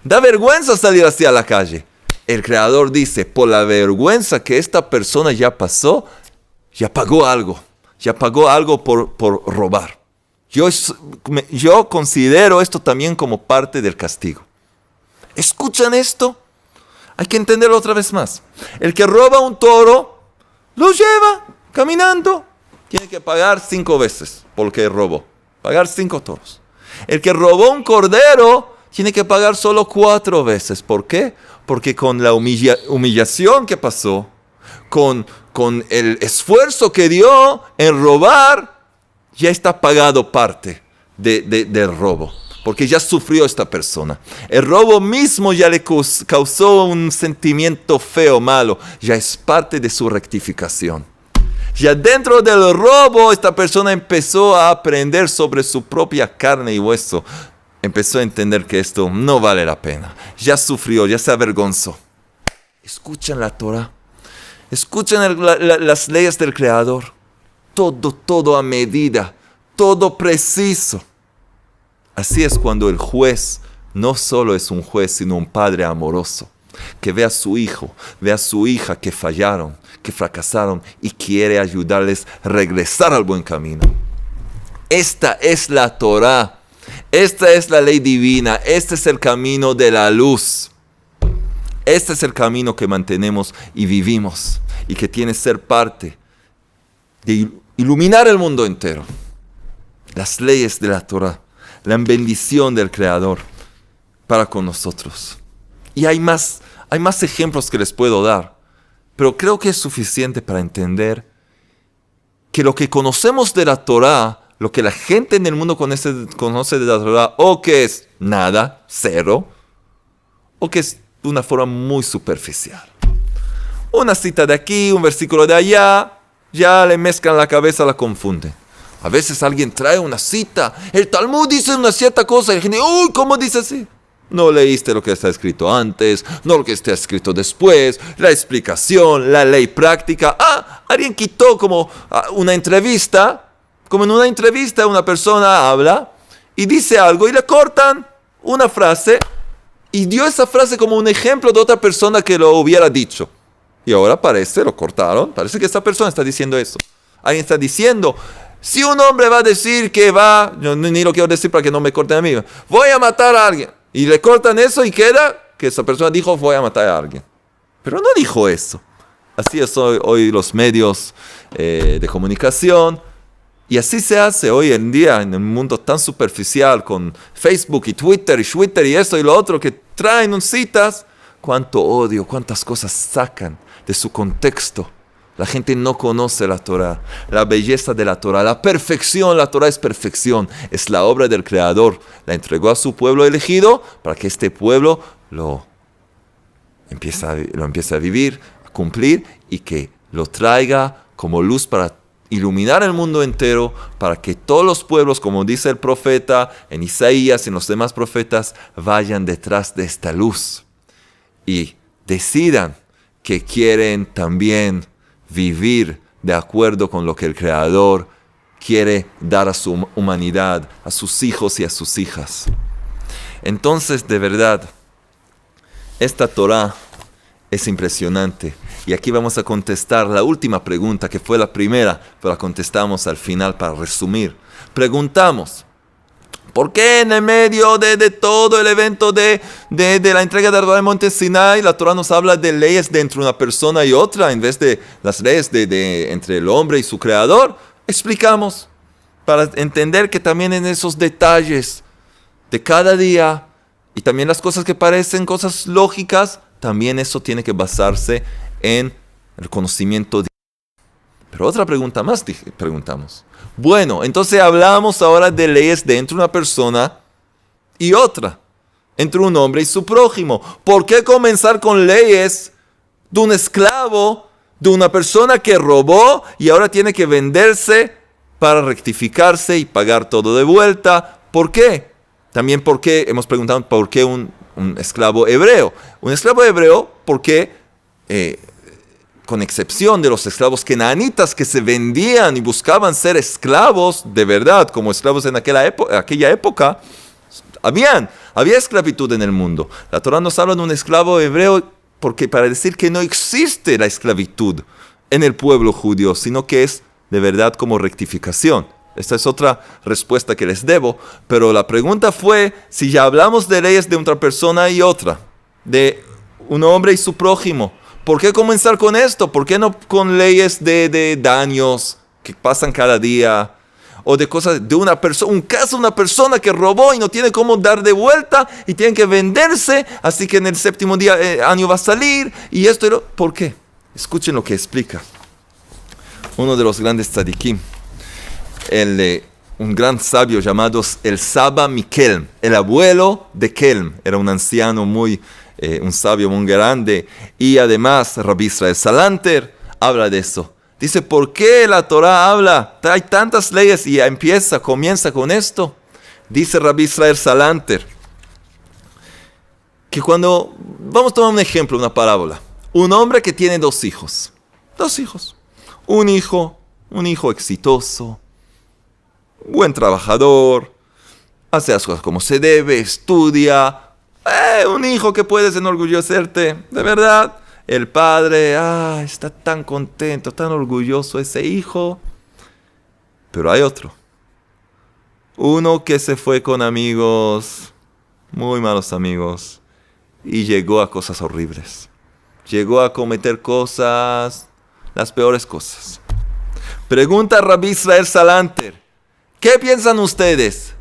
da vergüenza salir así a la calle. El Creador dice, por la vergüenza que esta persona ya pasó, ya pagó algo por robar. Yo considero esto también como parte del castigo. ¿Escuchan esto? Hay que entenderlo otra vez más. El que roba un toro, lo lleva caminando. Tiene que pagar 5 veces por lo que robó. Pagar 5 toros. El que robó un cordero, tiene que pagar solo 4 veces. ¿Por qué? Porque con la humillación que pasó, con el esfuerzo que dio en robar, ya está pagado parte del robo. Porque ya sufrió esta persona. El robo mismo ya le causó un sentimiento feo, malo. Ya es parte de su rectificación. Ya dentro del robo, esta persona empezó a aprender sobre su propia carne y hueso. empezó a entender que esto no vale la pena. Ya sufrió, ya se avergonzó. Escuchan la Torah. Escuchan las leyes del Creador. Todo a medida. Todo preciso. Así es cuando el juez no solo es un juez, sino un padre amoroso, que ve a su hijo, ve a su hija que fallaron, que fracasaron y quiere ayudarles a regresar al buen camino. Esta es la Torah, esta es la ley divina, este es el camino de la luz. Este es el camino que mantenemos y vivimos y que tiene que ser parte de iluminar el mundo entero. Las leyes de la Torah, la bendición del Creador para con nosotros. Y hay más ejemplos que les puedo dar, pero creo que es suficiente para entender que lo que conocemos de la Torah, lo que la gente en el mundo conoce de la Torah, o que es nada, cero, o que es de una forma muy superficial. Una cita de aquí, un versículo de allá, ya le mezclan la cabeza, la confunden. A veces alguien trae una cita, el Talmud dice una cierta cosa, y la gente, uy, ¿cómo dice así? No leíste lo que está escrito antes, no lo que está escrito después, la explicación, la ley práctica. Alguien quitó como una entrevista, como en una entrevista una persona habla y dice algo y le cortan una frase y dio esa frase como un ejemplo de otra persona que lo hubiera dicho. Y ahora lo cortaron, parece que esta persona está diciendo eso. Alguien está diciendo, si un hombre va a decir que yo ni lo quiero decir para que no me corten a mí, voy a matar a alguien. Y le cortan eso y queda que esa persona dijo, voy a matar a alguien. Pero no dijo eso. Así es hoy los medios de comunicación. Y así se hace hoy en día en un mundo tan superficial con Facebook y Twitter y esto y lo otro que traen citas. Cuánto odio, cuántas cosas sacan de su contexto. La gente no conoce la Torah, la belleza de la Torah, la perfección. La Torah es perfección, es la obra del Creador. La entregó a su pueblo elegido para que este pueblo lo empiece a vivir, a cumplir y que lo traiga como luz para iluminar el mundo entero, para que todos los pueblos, como dice el profeta en Isaías y en los demás profetas, vayan detrás de esta luz y decidan que quieren también vivir de acuerdo con lo que el Creador quiere dar a su humanidad, a sus hijos y a sus hijas. Entonces, de verdad, esta Torah es impresionante. Y aquí vamos a contestar la última pregunta, que fue la primera, pero la contestamos al final para resumir. Preguntamos, ¿por qué en el medio de todo el evento de la entrega de la Torah en Monte Sinai, la Torah nos habla de leyes de entre una persona y otra, en vez de las leyes de entre el hombre y su Creador? Explicamos, para entender que también en esos detalles de cada día, y también las cosas que parecen cosas lógicas, también eso tiene que basarse en el conocimiento divino. Pero otra pregunta más preguntamos. Bueno, entonces hablamos ahora de leyes de entre una persona y otra, entre un hombre y su prójimo. ¿Por qué comenzar con leyes de un esclavo, de una persona que robó y ahora tiene que venderse para rectificarse y pagar todo de vuelta? ¿Por qué? También porque hemos preguntado por qué un esclavo hebreo. Un esclavo hebreo porque, con excepción de los esclavos cananitas que se vendían y buscaban ser esclavos de verdad, como esclavos en aquella época, había esclavitud en el mundo. La Torah nos habla de un esclavo hebreo porque para decir que no existe la esclavitud en el pueblo judío, sino que es de verdad como rectificación. Esta es otra respuesta que les debo, pero la pregunta fue si ya hablamos de leyes de otra persona y otra, de un hombre y su prójimo. ¿Por qué comenzar con esto? ¿Por qué no con leyes de daños que pasan cada día? O de cosas de una persona que robó y no tiene cómo dar de vuelta y tiene que venderse, así que en el séptimo año va a salir y esto y lo... ¿Por qué? Escuchen lo que explica uno de los grandes tzadikim, un gran sabio llamado el Saba Mikelm, el abuelo de Kelm. Era un anciano un sabio muy grande. Y además, Rabbi Israel Salanter habla de eso. Dice, ¿por qué la Torah habla? Hay tantas leyes y comienza con esto. Dice Rabbi Israel Salanter que vamos a tomar un ejemplo, una parábola. Un hombre que tiene dos hijos. Un hijo exitoso, buen trabajador, hace las cosas como se debe, estudia. Un hijo que puedes enorgullecerte, de verdad. El padre, está tan contento, tan orgulloso ese hijo. Pero hay otro. Uno que se fue con amigos, muy malos amigos, y llegó a cosas horribles. Llegó a cometer las peores cosas. Pregunta a Rabbi Israel Salanter, ¿qué piensan ustedes?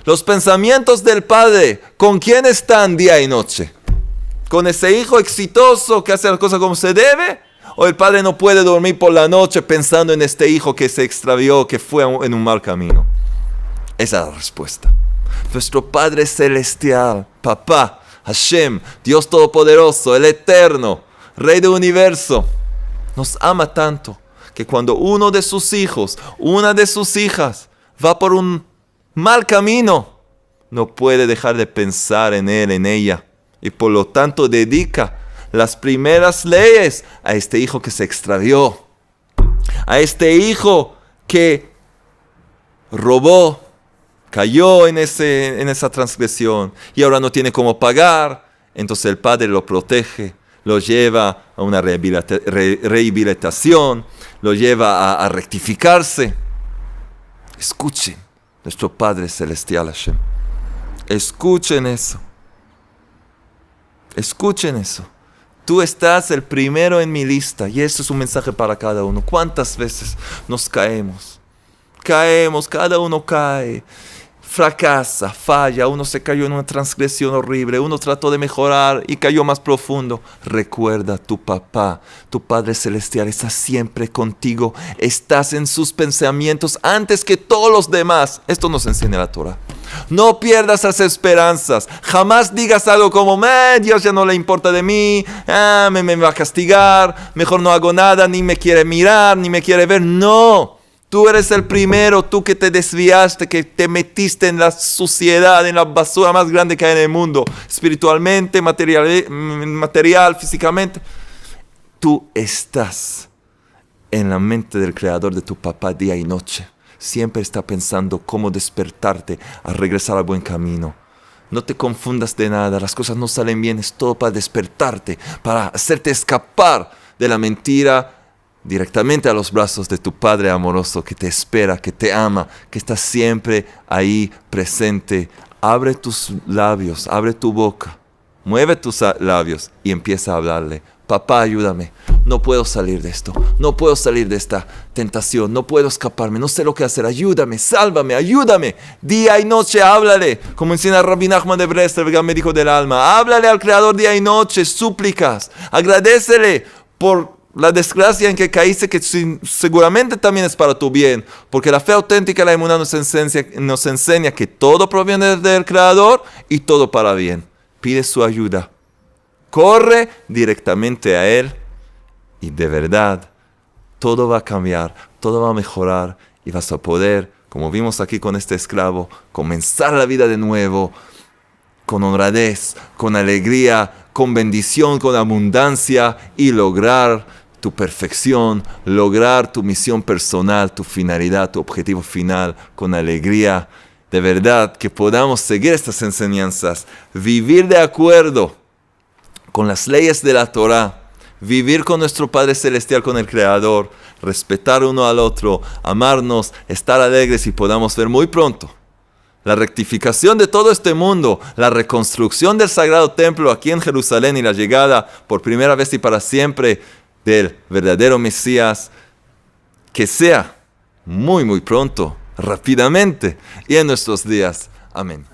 Los pensamientos del padre, ¿con quién están día y noche? ¿Con ese hijo exitoso que hace las cosas como se debe? ¿O el padre no puede dormir por la noche pensando en este hijo que se extravió, que fue en un mal camino? Esa es la respuesta. Nuestro Padre Celestial, Papá, Hashem, Dios Todopoderoso, el Eterno, Rey del Universo, nos ama tanto que cuando uno de sus hijos, una de sus hijas, va por un mal camino, no puede dejar de pensar en él, en ella, y por lo tanto dedica las primeras leyes a este hijo que se extravió, a este hijo que robó, cayó en esa transgresión y ahora no tiene cómo pagar. Entonces el padre lo protege, lo lleva a una rehabilitación, lo lleva a rectificarse. Escuchen, nuestro Padre Celestial Hashem. Escuchen eso. Escuchen eso. Tú estás el primero en mi lista y eso es un mensaje para cada uno. ¿Cuántas veces nos caemos? Cada uno cae, fracasa, falla, uno se cayó en una transgresión horrible, uno trató de mejorar y cayó más profundo. Recuerda, tu papá, tu Padre Celestial está siempre contigo, estás en sus pensamientos antes que todos los demás. Esto nos enseña la Torah. No pierdas las esperanzas, jamás digas algo como, Dios ya no le importa de mí, me va a castigar, mejor no hago nada, ni me quiere mirar, ni me quiere ver. No. Tú eres el primero, tú que te desviaste, que te metiste en la suciedad, en la basura más grande que hay en el mundo, espiritualmente, material, físicamente. Tú estás en la mente del Creador de tu papá día y noche. Siempre está pensando cómo despertarte a regresar al buen camino. No te confundas de nada, las cosas no salen bien, es todo para despertarte, para hacerte escapar de la mentira, directamente a los brazos de tu Padre amoroso que te espera, que te ama, que está siempre ahí presente. Abre tus labios, abre tu boca, mueve tus labios y empieza a hablarle. Papá, ayúdame, no puedo salir de esto, no puedo salir de esta tentación, no puedo escaparme, no sé lo que hacer, ayúdame, sálvame, ayúdame. Día y noche háblale, como enseña Rabbi Nachman de Breslev, el gran médico del alma. Háblale al Creador día y noche, súplicas, agradécele por la desgracia en que caíste, que seguramente también es para tu bien, porque la fe auténtica de la emuná nos enseña que todo proviene del Creador y todo para bien. Pide su ayuda, corre directamente a Él y de verdad todo va a cambiar, todo va a mejorar y vas a poder, como vimos aquí con este esclavo, comenzar la vida de nuevo con honradez, con alegría, con bendición, con abundancia y lograr tu perfección, lograr tu misión personal, tu finalidad, tu objetivo final con alegría. De verdad que podamos seguir estas enseñanzas, vivir de acuerdo con las leyes de la Torah, vivir con nuestro Padre Celestial, con el Creador, respetar uno al otro, amarnos, estar alegres y podamos ver muy pronto la rectificación de todo este mundo, la reconstrucción del Sagrado Templo aquí en Jerusalén y la llegada por primera vez y para siempre del verdadero Mesías, que sea muy muy pronto, rápidamente y en nuestros días. Amén.